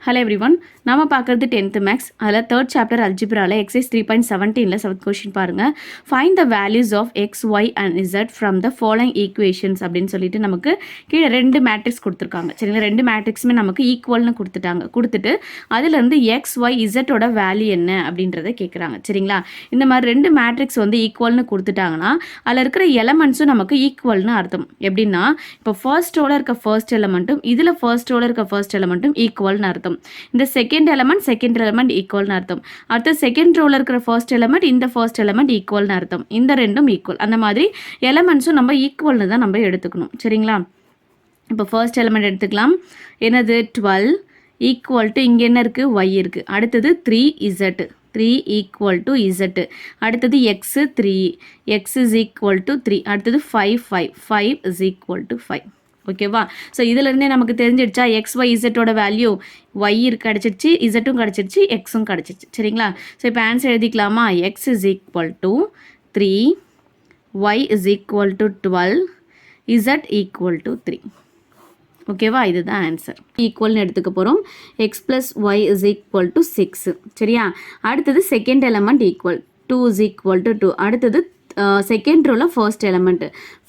Hello everyone. நாம பார்க்கிறது 10th maths. அதில் 3rd சாப்டர் அல்ஜிப்ரால எக்ஸைஸ் 3.17ல 7th கொஸ்டின் பாருங்க. Find the values of x y and z from the following equations அப்படின்னு சொல்லிட்டு நமக்கு கீழே 2 மேட்ரிக்ஸ் கொடுத்துருக்காங்க. சரிங்களா, 2 மேட்ரிக்ஸுமே நமக்கு ஈக்குவல்னு கொடுத்துட்டு அதுலேருந்து எக்ஸ் ஒய் இசட்டோட வேல்யூ என்ன அப்படின்றத கேட்குறாங்க. சரிங்களா, இந்த மாதிரி 2 மேட்ரிக்ஸ் வந்து ஈக்குவல்னு கொடுத்துட்டாங்கன்னா அதில் இருக்கிற எலமெண்ட்ஸும் நமக்கு ஈக்குவல்னு அர்த்தம். எப்படின்னா இப்போ ஃபர்ஸ்ட் ரோல இருக்க ஃபர்ஸ்ட் எலமெண்ட்டும் இதில் ஃபர்ஸ்ட் ரோல இருக்க ஃபர்ஸ்ட் எலமெண்ட்டும் ஈக்குவல்னு அர்த்தம். இந்த செகண்ட் எலமெண்ட் ஈக்குவல்னு அர்த்தம். அடுத்து செகண்ட் ரோல இருக்கிற ஃபர்ஸ்ட் எலமெண்ட் இந்த ஃபர்ஸ்ட் எலமெண்ட் ஈக்குவல்னு அர்த்தம். இந்த ரெண்டும் ஈக்குவல். அந்த மாதிரி எலமெண்ட்ஸும் நம்ம ஈக்குவல்னு தான் நம்ம எடுத்துக்கணும். சரிங்களா, இப்போ ஃபர்ஸ்ட் எலமெண்ட் எடுத்துக்கலாம். என்னது 12 ஈக்குவல் டு இங்கே என்ன இருக்குது y இருக்குது. அடுத்தது 3z 3 ஈக்குவல் டு z. அடுத்தது x 3 x is equal to 3. அடுத்தது 5 இஸ் ஈக்குவல் டு 5. ஓகேவா, ஸோ இதிலேருந்தே நமக்கு தெரிஞ்சிடுச்சா எக்ஸ் ஒய் இசட்டோட வேல்யூ ஒய் கிடச்சிருச்சு, இசட்டும் கிடச்சிருச்சு, எக்ஸும் கிடச்சிருச்சு. சரிங்களா, ஸோ இப்போ ஆன்சர் எழுதிக்கலாமா? X is equal to 3, y is equal to 12, z equal to 3. ஓகேவா, இதுதான் ஆன்சர். ஈக்குவல்னு எடுத்துக்க போகிறோம். X plus y is equal to 6. சரியா, அடுத்தது second element equal 2 is equal to 2. அடுத்தது செகண்ட் ரோல first element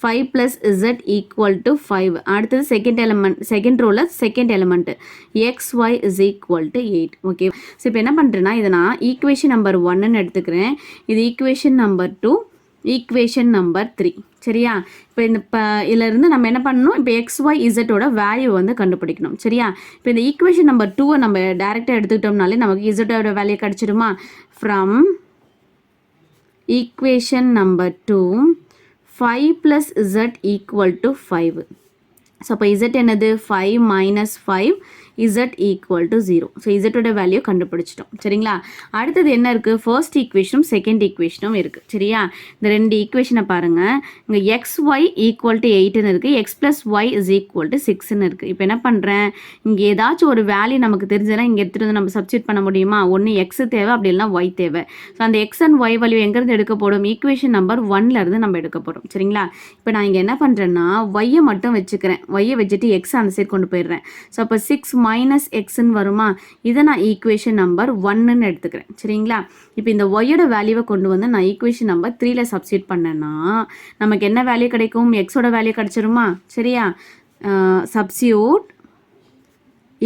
5 plus z equal to 5. அடுத்தது செகண்ட் ரோல second element x y is equal to 8. Okay, so இப்போ என்ன பண்ணுறேன்னா இதை நான் ஈக்குவேஷன் நம்பர் 1ன்னு எடுத்துக்கிறேன். இது ஈக்குவேஷன் நம்பர் 2, ஈக்குவேஷன் நம்பர் 3. சரியா, இப்போ இதிலிருந்து நம்ம என்ன பண்ணணும்? இப்போ எக்ஸ் ஒய் இசட்டோட வேல்யூ வந்து கண்டுபிடிக்கணும். சரியா, இப்போ இந்த ஈக்குவேஷன் நம்பர் 2 நம்ம டேரெக்டாக எடுத்துக்கிட்டோம்னாலே நமக்கு இசட்டோட வேல்யூ கிடச்சிடுமா? From equation number 2 5 plus z equal to 5. So அப்போ z என்னது? 5 minus 5 z equal to 0. So z value கண்டுபிடிச்சிட்டோம். சரிங்களா, அடுத்தது என்ன இருக்குது? ஃபர்ஸ்ட் ஈக்குவேஷனும் செகண்ட் ஈக்குவேஷனும் இருக்குது. சரியா, இந்த 2 ஈக்குவேஷனை பாருங்கள். இங்கே எக்ஸ் ஒய் ஈக்குவல் டு 8ன்னு இருக்குது, x plus y is equal to 6ன்னு இருக்குது. இப்போ என்ன பண்ணுறேன்? இங்கே ஏதாச்சும் ஒரு வேல்யூ நமக்கு தெரிஞ்சதுன்னா இங்கே எடுத்துகிட்டு வந்து நம்ம சப்ஸ்டியூட் பண்ண முடியுமா? ஒன்று எக்ஸ் தேவை, அப்படி இல்லைனா ஒய் தேவை. ஸோ அந்த எக்ஸ் அண்ட் ஒய் வேல்யூ எங்கேருந்து எடுக்க போடும்? ஈக்குவேஷன் நம்பர் 1லேருந்து நம்ம எடுக்க போகிறோம். சரிங்களா, இப்போ நான் இங்கே என்ன பண்ணுறேன்னா ஒய்யை மட்டும் வச்சுக்கிறேன். ஒய்யை வச்சுட்டு எக்ஸ் அந்த சைடு கொண்டு போயிடுறேன். ஸோ அப்போ 6 மைனஸ் எக்ஸ்ன்னு வருமா? இதை நான் ஈக்குவேஷன் நம்பர் 1ன்னு எடுத்துக்கிறேன். சரிங்களா, இப்போ இந்த ஒய்யோட வேல்யூவை கொண்டு வந்து நான் ஈக்குவேஷன் நம்பர் 3ல சப்ஸ்டியூட் பண்ணேன்னா நமக்கு என்ன வேல்யூ கிடைக்கும்? எக்ஸோட வேல்யூ கிடைச்சிருமா? சரியா, சப்ஸ்டியூட்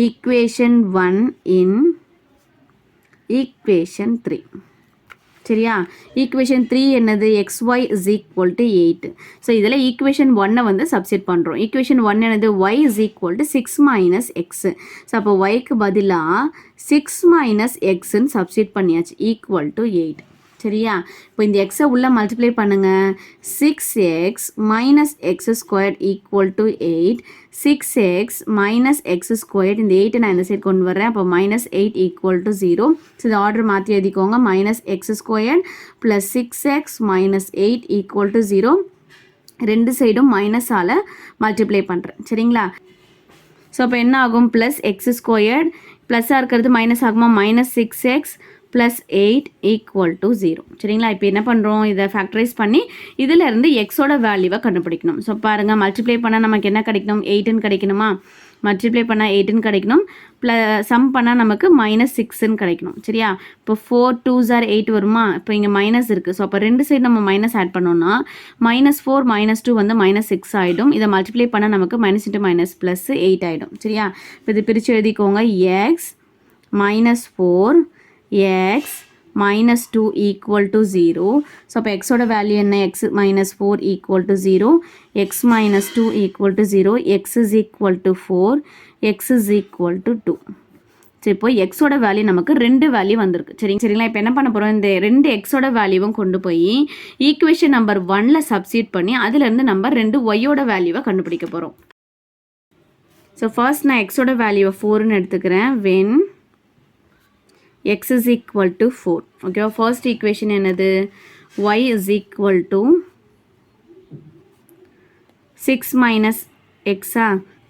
ஈக்குவேஷன் 1 இன் ஈக்குவேஷன் 3. சரியா, ஈக்குவேஷன் 3 என்னது? X y is equal to 8. So இதில் ஈக்குவேஷன் 1 வந்து சப்ஸ்டியூட் பண்ணுறோம். ஈக்குவேஷன் 1 என்னது? Y is equal to 6 minus x. So அப்போ ஒய்க்கு பதிலாக 6 மைனஸ் எக்ஸுன்னு சப்ஸ்டியூட் பண்ணியாச்சு, ஈக்குவல் டு 8. சரியா, இப்போ இந்த எக்ஸை உள்ளே மல்டிப்ளை பண்ணுங்கள். 6x minus x square equal to 8. 6x minus x square, இந்த 8 நான் இந்த சைடு கொண்டு வரேன். அப்போ மைனஸ் 8 ஈக்குவல் டு 0. ஸோ இந்த ஆர்டர் மாற்றி எழுதிக்கோங்க. Minus x square plus 6x minus 8 equal to 0. ரெண்டு சைடும் மைனஸால் மல்டிப்ளை பண்ணுறேன். சரிங்களா, ஸோ அப்போ என்ன ஆகும்? ப்ளஸ் எக்ஸ் ஸ்கொயர் ப்ளஸ்ஸாக இருக்கிறது மைனஸ் ஆகுமா? Minus 6x plus 8 equal to 0. சரிங்களா, இப்போ என்ன பண்ணுறோம்? இதை ஃபேக்டரைஸ் பண்ணி இதிலேருந்து எக்ஸோட வேல்யூவை கண்டுபிடிக்கணும். ஸோ பாருங்கள், மல்டிப்ளை பண்ணால் நமக்கு என்ன கிடைக்கணும்? 8ன்னு கிடைக்கணுமா? மல்டிப்ளை பண்ணால் 8ன்னு கிடைக்கணும். சம் பண்ணால் நமக்கு மைனஸ் 6ன்னு கிடைக்கணும். சரியா, இப்போ 4 2s are 8 வருமா? இப்போ இங்கே மைனஸ் இருக்குது. ஸோ அப்போ ரெண்டு சைடு நம்ம மைனஸ் ஆட் பண்ணோம்னா மைனஸ் 4 மைனஸ் 2 வந்து மைனஸ் 6 ஆகிடும். இதை மல்டிப்ளை பண்ணால் நமக்கு மைனஸ் இன்ட்டு மைனஸ் ப்ளஸ் 8 ஆகிடும். சரியா, இப்போ இது பிரித்து எழுதிக்கோங்க. X minus 4 X minus 2 equal to 0. So அப்போ எக்ஸோட வேல்யூ என்ன? X minus 4 equal to 0. X minus 2 equal to 0. X is equal to 4. X is equal to 2. சரி, இப்போ எக்ஸோட வேல்யூ நமக்கு 2 வேல்யூ வந்திருக்கு. சரிங்களா, இப்போ என்ன பண்ண போகிறோம்? இந்த 2 எக்ஸோட வேல்யூவும் கொண்டு போய் ஈக்குவேஷன் நம்பர் 1ல சப்ஸ்டியூட் பண்ணி அதுலேருந்து நம்ம 2 ஒய்யோட வேல்யூவை கண்டுபிடிக்க போகிறோம். ஸோ ஃபர்ஸ்ட் நான் எக்ஸோட வேல்யூவை 4ன்னு எடுத்துக்கிறேன். When x is equal to 4. ஓகேவா, ஃபர்ஸ்ட் ஈக்குவேஷன் என்னது? y is equal to 6 minus x.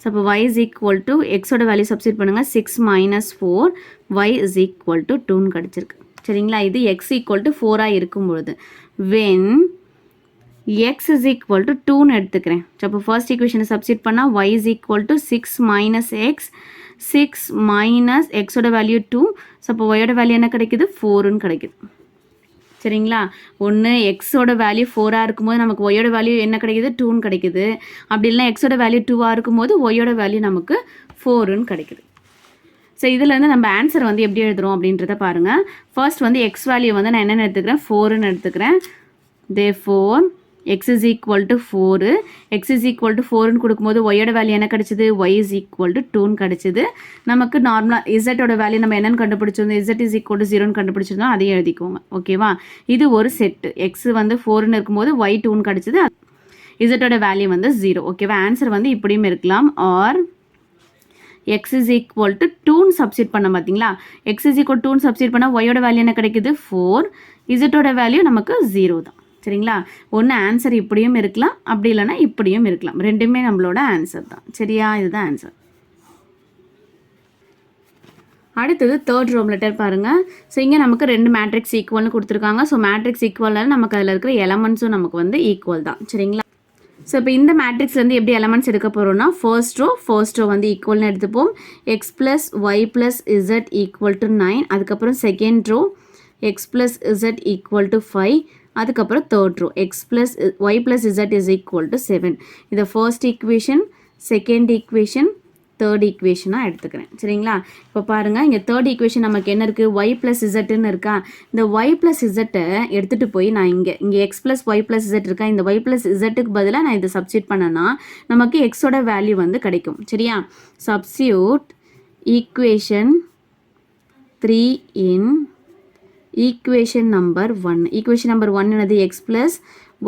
So அப்போ y is equal to எக்ஸோட வேல்யூ சப்ஸ்டியூட் பண்ணுங்கள். 6 minus 4 y is equal to 2ன்னு கிடச்சிருக்கு. சரிங்களா, இது x equal to 4ஆக இருக்கும்பொழுது when x is equal to 2ன்னு எடுத்துக்கிறேன். ஸோ அப்போ ஃபர்ஸ்ட் ஈக்குவேஷனை சப்ஸ்டியூட் பண்ணால் y is equal to 6 minus x six minus எக்ஸோட வேல்யூ 2. ஸோ அப்போ ஒயோட வேல்யூ என்ன கிடைக்குது 4ன்னு கிடைக்குது. சரிங்களா? ஒன்று எக்ஸோட வேல்யூ 4ஆக இருக்கும்போது நமக்கு ஒயோட வேல்யூ என்ன கிடைக்குது 2ன்னு கிடைக்குது. அப்படி இல்லைனா எக்ஸோட வேல்யூ 2ஆக இருக்கும்போது ஒயோட வேல்யூ நமக்கு 4ன்னு கிடைக்குது. ஸோ இதிலேருந்து நம்ம ஆன்சர் வந்து எப்படி எழுதுகிறோம் அப்படின்றத பாருங்கள். ஃபர்ஸ்ட் வந்து எக்ஸ் வேல்யூ வந்து நான் என்னென்னு எடுத்துக்கிறேன் 4ன்னு எடுத்துக்கிறேன். therefore x is equal to 4. x is equal to 4ன்னு கொடுக்கும்போது ஒயோட வேல்யூ என்ன கிடச்சிது y is equal to 2ன்னு கிடச்சிது. நமக்கு நார்மலாக இசட்டோட வேல்யூ நம்ம என்னென்னு கண்டுபிடிச்சிருந்தோம் z is equal to 0ன்னு கண்டுபிடிச்சிருந்தோம், அதையும் எழுதிக்கோங்க. ஓகேவா? இது ஒரு செட்டு. x வந்து 4ன்னு இருக்கும்போது y 2ன்னு கிடச்சிது. இசட்டோட வேல்யூ வந்து 0. ஓகேவா? ஆன்சர் வந்து இப்படியும் இருக்கலாம். Or x is equal to 2ன்னு சப்ஸ்டிட் பண்ண பார்த்தீங்களா? x is equal to 2ன்னு சப்ஸ்டிட் பண்ணால் ஒயோட வேல்யூ என்ன கிடைக்குது 4. இசட்டோட வேல்யூ நமக்கு 0 தான். சரிங்களா? ஒன்று ஆன்சர் இப்படியும் இருக்கலாம், அப்படி இல்லைன்னா இப்படியும் இருக்கலாம். ரெண்டுமே நம்மளோட ஆன்சர் தான். சரியா? இதுதான் ஆன்சர். அடுத்தது தேர்ட் ரோம் லெட்டர் பாருங்கள். ஸோ இங்கே நமக்கு 2 மேட்ரிக்ஸ் ஈக்குவல்னு கொடுத்துருக்காங்க. ஸோ மேட்ரிக்ஸ் ஈக்குவல்னால நமக்கு அதில் இருக்கிற எலமெண்ட்ஸும் நமக்கு வந்து ஈக்குவல் தான். சரிங்களா? ஸோ இப்போ இந்த மேட்ரிக்ஸ்லேருந்து எப்படி எலமெண்ட்ஸ் எடுக்க போகிறோம்னா ஃபர்ஸ்ட் ரோ வந்து ஈக்குவல்னு எடுத்துப்போம். X plus y plus z equal to 9. அதுக்கப்புறம் second row x plus z equal to 5. அதுக்கப்புறம் third row x plus y plus z is equal to 7. இதை first equation, second equation, third ஈக்குவேஷனாக எடுத்துக்கிறேன். சரிங்களா? இப்போ பாருங்கள், இங்கே தேர்ட் ஈக்குவேஷன் நமக்கு என்ன இருக்குது ஒய் ப்ளஸ் இசட்டுன்னு இருக்கா. இந்த ஒய் ப்ளஸ் இசட்டை எடுத்துகிட்டு போய் நான் இங்கே x plus y plus z இருக்கா. இந்த ஒய் ப்ளஸ் இசட்டுக்கு பதிலாக நான் இதை சப்ஸ்டிட் பண்ணேன்னா நமக்கு எக்ஸோட வேல்யூ வந்து கிடைக்கும். சரியா? Substitute equation 3 in equation number 1. Equation number 1 என்னது x plus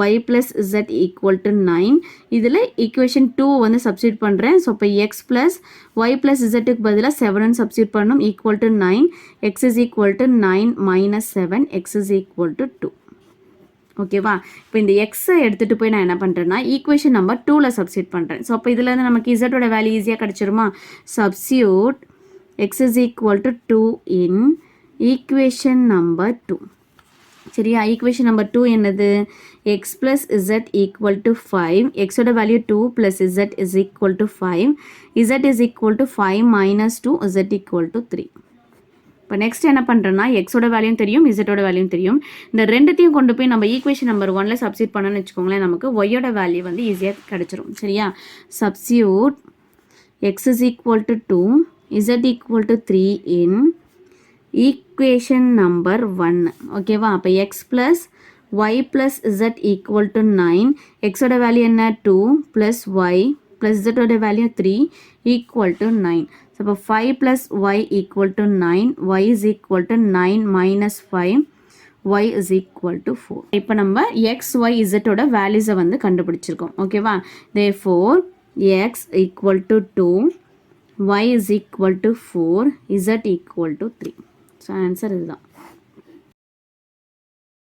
y plus z equal to 9. இதில் equation 2 வந்து substitute பண்ணுறேன். ஸோ இப்போ x plus y plus zக்கு பதிலாக 7 substitute பண்ணணும். equal to 9. x is equal to 9 minus 7. x is equal to 2. ஓகேவா? இப்போ இந்த எக்ஸை எடுத்துகிட்டு போய் நான் என்ன பண்ணுறேன்னா ஈக்குவேஷன் நம்பர் 2ல் சப்ஸ்டியூட் பண்ணுறேன். ஸோ அப்போ இதில் நமக்கு இசட்டோட வேல்யூ ஈஸியாக கிடச்சிருமா? Substitute x is equal to 2 in equation number 2. சரியா? ஈக்குவேஷன் நம்பர் 2 என்னது? X plus z equal to 5. எக்ஸோட value 2 plus z is equal to 5. Z is equal to 5 minus 2. Z equal to 3. இப்போ நெக்ஸ்ட் என்ன பண்ணுறேன்னா எக்ஸோட value தெரியும், இசட்டோட value தெரியும். இந்த ரெண்டுத்தையும் கொண்டு போய் நம்ம ஈக்குவேஷன் நம்பர் 1ல் சப்ஸ்டியூட் பண்ணணும்னு வச்சுக்கோங்களேன், நமக்கு ஒய்யோட வேல்யூ வந்து ஈஸியாக கிடச்சிரும். சரியா? Substitute x is equal to 2, z equal to 3 in equation number 1. ஓகேவா? அப்போ x plus y plus z equal to 9. எக்ஸோட வேல்யூ என்ன 2 ப்ளஸ் ஒய் ப்ளஸ் இசட்டோட வேல்யூ 3 ஈக்குவல் டு 9. ஸோ அப்போ 5 plus y equal to 9. Y is equal to 9 minus 5. Y is equal to 4. இப்போ நம்ம X y இசட்டோட வேல்யூஸை வந்து கண்டுபிடிச்சிருக்கோம். ஓகேவா? therefore X equal to 2, y is equal to 4, z equal to 3. So answer இதுதான்.